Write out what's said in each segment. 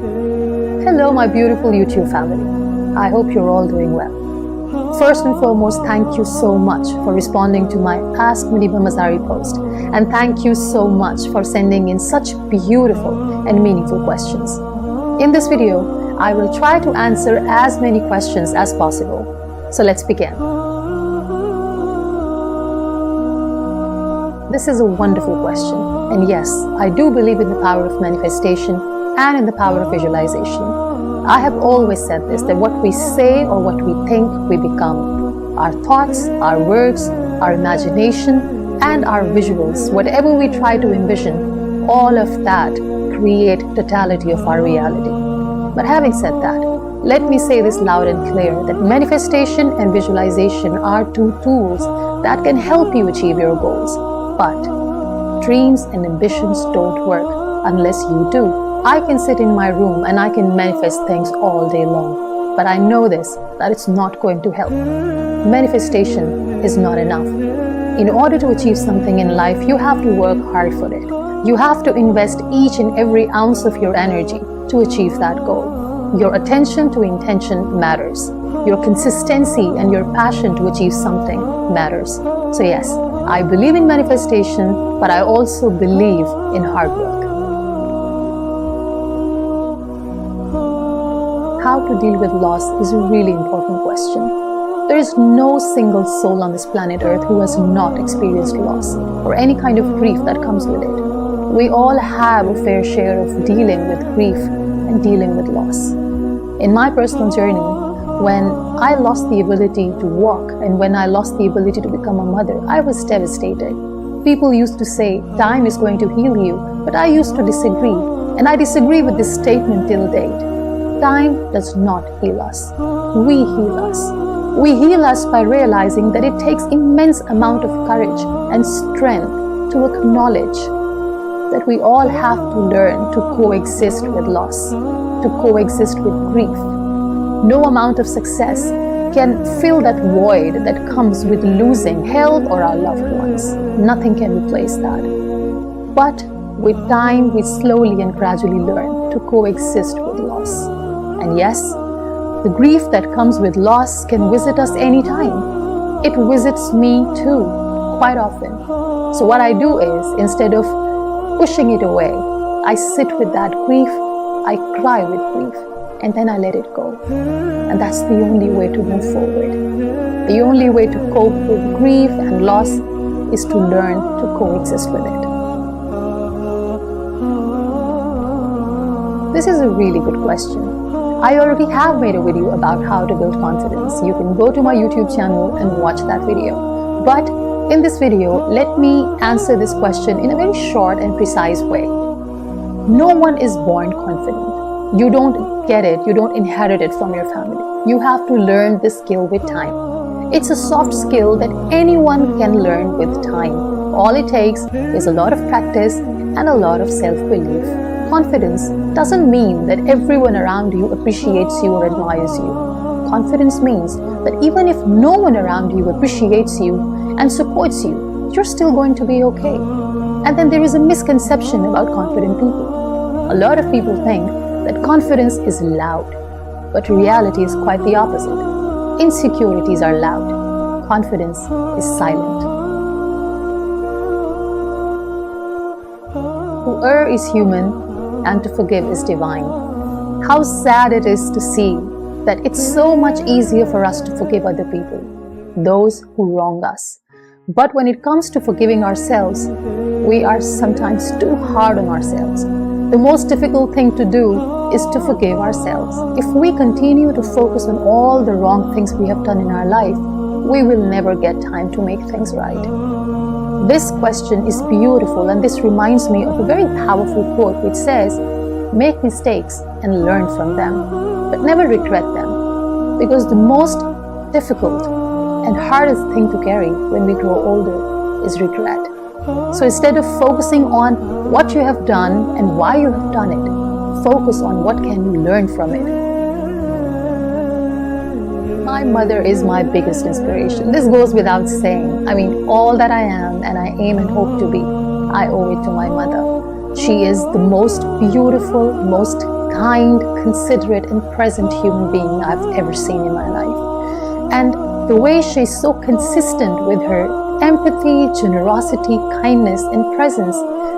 Hello, my beautiful YouTube family. I hope you're all doing well. First and foremost, thank you so much for responding to my Ask Moniba Mazari post. And thank you so much for sending in such beautiful and meaningful questions. In this video, I will try to answer as many questions as possible. So let's begin. This is a wonderful question. And yes, I do believe in the power of manifestation and in the power of visualization. I have always said this, that what we say or what we think, we become. Our thoughts, our words, our imagination, and our visuals, whatever we try to envision, all of that create totality of our reality. But having said that, let me say this loud and clear, that manifestation and visualization are two tools that can help you achieve your goals. But dreams and ambitions don't work unless you do. I can sit in my room and I can manifest things all day long. But I know this, that it's not going to help. Manifestation is not enough. In order to achieve something in life, you have to work hard for it. You have to invest each and every ounce of your energy to achieve that goal. Your attention to intention matters. Your consistency and your passion to achieve something matters. So yes, I believe in manifestation, but I also believe in hard work. How to deal with loss is a really important question. There is no single soul on this planet Earth who has not experienced loss or any kind of grief that comes with it. We all have a fair share of dealing with grief and dealing with loss. In my personal journey, when I lost the ability to walk and when I lost the ability to become a mother, I was devastated. People used to say, time is going to heal you, but I used to disagree. And I disagree with this statement till date. Time does not heal us. We heal us. We heal us by realizing that it takes immense amount of courage and strength to acknowledge that we all have to learn to coexist with loss, to coexist with grief. No amount of success can fill that void that comes with losing health or our loved ones. Nothing can replace that. But with time, we slowly and gradually learn to coexist with loss. And yes, the grief that comes with loss can visit us anytime. It visits me too, quite often. So what I do is, instead of pushing it away, I sit with that grief, I cry with grief, and then I let it go. And that's the only way to move forward. The only way to cope with grief and loss is to learn to coexist with it. This is a really good question. I already have made a video about how to build confidence. You can go to my YouTube channel and watch that video. But in this video, let me answer this question in a very short and precise way. No one is born confident. You don't get it, you don't inherit it from your family. You have to learn this skill with time. It's a soft skill that anyone can learn with time. All it takes is a lot of practice and a lot of self-belief. Confidence doesn't mean that everyone around you appreciates you or admires you. Confidence means that even if no one around you appreciates you and supports you, you're still going to be okay. And then there is a misconception about confident people. A lot of people think that confidence is loud, but reality is quite the opposite. Insecurities are loud. Confidence is silent. To err is human, and to forgive is divine. How sad it is to see that it's so much easier for us to forgive other people, those who wrong us. But when it comes to forgiving ourselves, we are sometimes too hard on ourselves. The most difficult thing to do is to forgive ourselves. If we continue to focus on all the wrong things we have done in our life, we will never get time to make things right. This question is beautiful, and this reminds me of a very powerful quote which says, make mistakes and learn from them, but never regret them. Because the most difficult and hardest thing to carry when we grow older is regret. So instead of focusing on what you have done and why you have done it, focus on what can you learn from it. My mother is my biggest inspiration. This goes without saying. I mean, all that I am and I aim and hope to be, I owe it to my mother. She is the most beautiful, most kind, considerate, and present human being I've ever seen in my life. And the way she's so consistent with her empathy, generosity, kindness, and presence,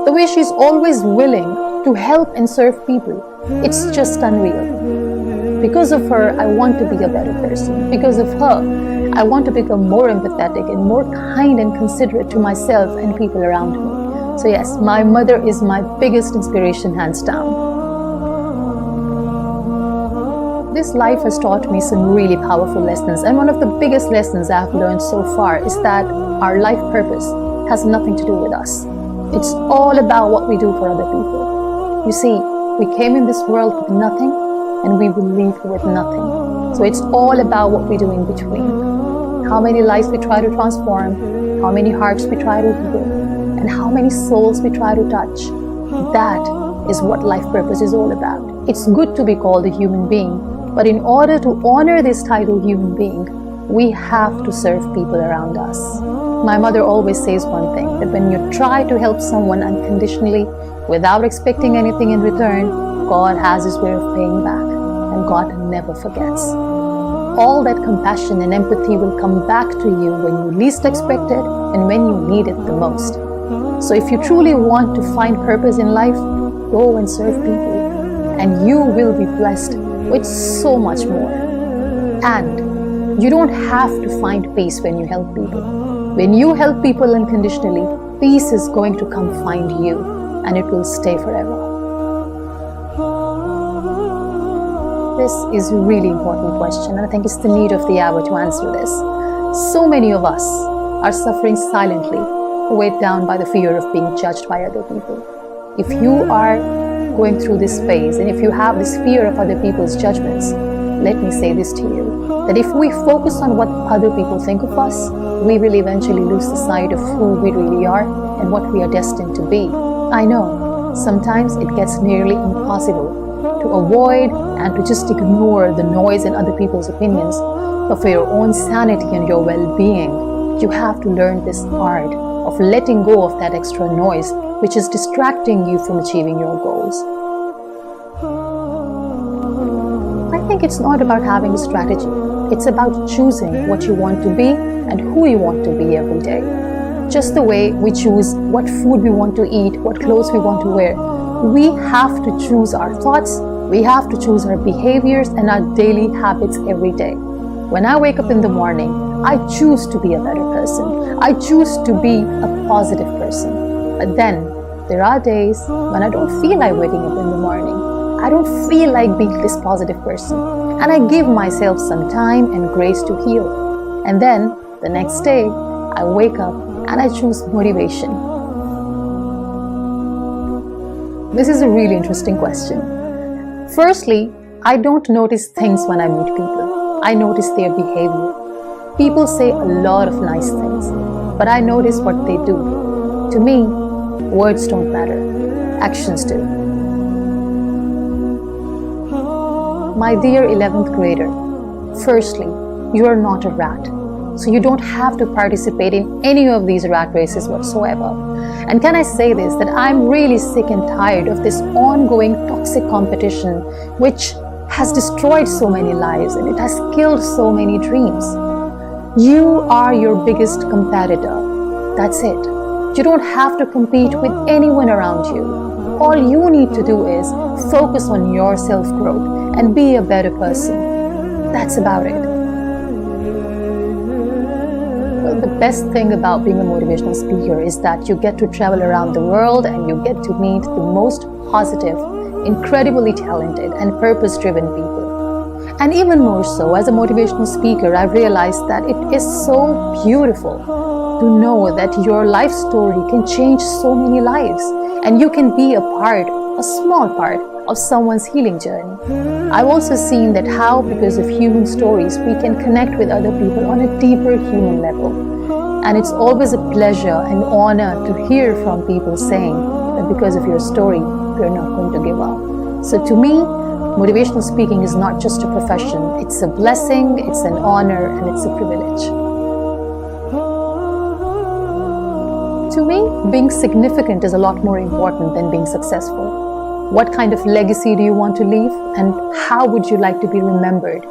the way she's always willing to help and serve people, it's just unreal. Because of her, I want to be a better person. Because of her, I want to become more empathetic and more kind and considerate to myself and people around me. So yes, my mother is my biggest inspiration, hands down. This life has taught me some really powerful lessons, and one of the biggest lessons I've learned so far is that our life purpose has nothing to do with us. It's all about what we do for other people. You see, we came in this world with nothing, and we will leave with nothing. So it's all about what we do in between. How many lives we try to transform, how many hearts we try to heal, and how many souls we try to touch. That is what life purpose is all about. It's good to be called a human being, but in order to honor this title human being, we have to serve people around us. My mother always says one thing, that when you try to help someone unconditionally, without expecting anything in return, God has His way of paying back, and God never forgets. All that compassion and empathy will come back to you when you least expect it and when you need it the most. So if you truly want to find purpose in life, go and serve people, and you will be blessed with so much more. And you don't have to find peace when you help people. When you help people unconditionally, peace is going to come find you, and it will stay forever. This is a really important question, and I think it's the need of the hour to answer this. So many of us are suffering silently, weighed down by the fear of being judged by other people. If you are going through this phase, and if you have this fear of other people's judgments, let me say this to you, that if we focus on what other people think of us, we will eventually lose the sight of who we really are and what we are destined to be. I know, sometimes it gets nearly impossible to avoid and to just ignore the noise and other people's opinions, but for your own sanity and your well-being, you have to learn this art of letting go of that extra noise which is distracting you from achieving your goals. I think it's not about having a strategy. It's about choosing what you want to be and who you want to be every day. Just the way we choose what food we want to eat, what clothes we want to wear, we have to choose our thoughts, we have to choose our behaviors and our daily habits every day. When I wake up in the morning, I choose to be a better person. I choose to be a positive person. But then, there are days when I don't feel like waking up in the morning. I don't feel like being this positive person. And I give myself some time and grace to heal. And then, the next day, I wake up and I choose motivation. This is a really interesting question. Firstly, I don't notice things when I meet people. I notice their behavior. People say a lot of nice things, but I notice what they do. To me, words don't matter, actions do. My dear 11th grader, firstly, you are not a rat, so you don't have to participate in any of these rat races whatsoever. And can I say this, that I'm really sick and tired of this ongoing toxic competition which has destroyed so many lives and it has killed so many dreams. You are your biggest competitor. That's it. You don't have to compete with anyone around you. All you need to do is focus on your self-growth and be a better person. That's about it. Well, the best thing about being a motivational speaker is that you get to travel around the world and you get to meet the most positive, incredibly talented and purpose-driven people. And even more so, as a motivational speaker, I've realized that it is so beautiful to know that your life story can change so many lives and you can be a part, a small part of someone's healing journey. I've also seen that how, because of human stories, we can connect with other people on a deeper human level. And it's always a pleasure and honor to hear from people saying that because of your story, you're not going to give up. So to me, motivational speaking is not just a profession, it's a blessing, it's an honor, and it's a privilege. To me, being significant is a lot more important than being successful. What kind of legacy do you want to leave? And how would you like to be remembered?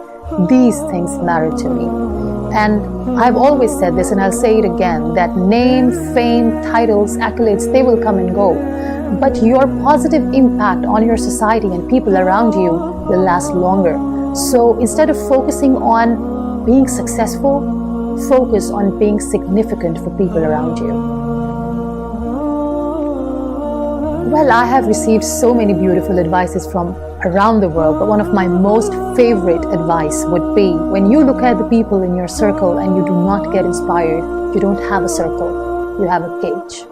These things matter to me. And I've always said this, and I'll say it again, that name, fame, titles, accolades, they will come and go. But your positive impact on your society and people around you will last longer. So instead of focusing on being successful, focus on being significant for people around you. Well, I have received so many beautiful advices from around the world, but one of my most favorite advice would be, when you look at the people in your circle and you do not get inspired, you don't have a circle, you have a cage.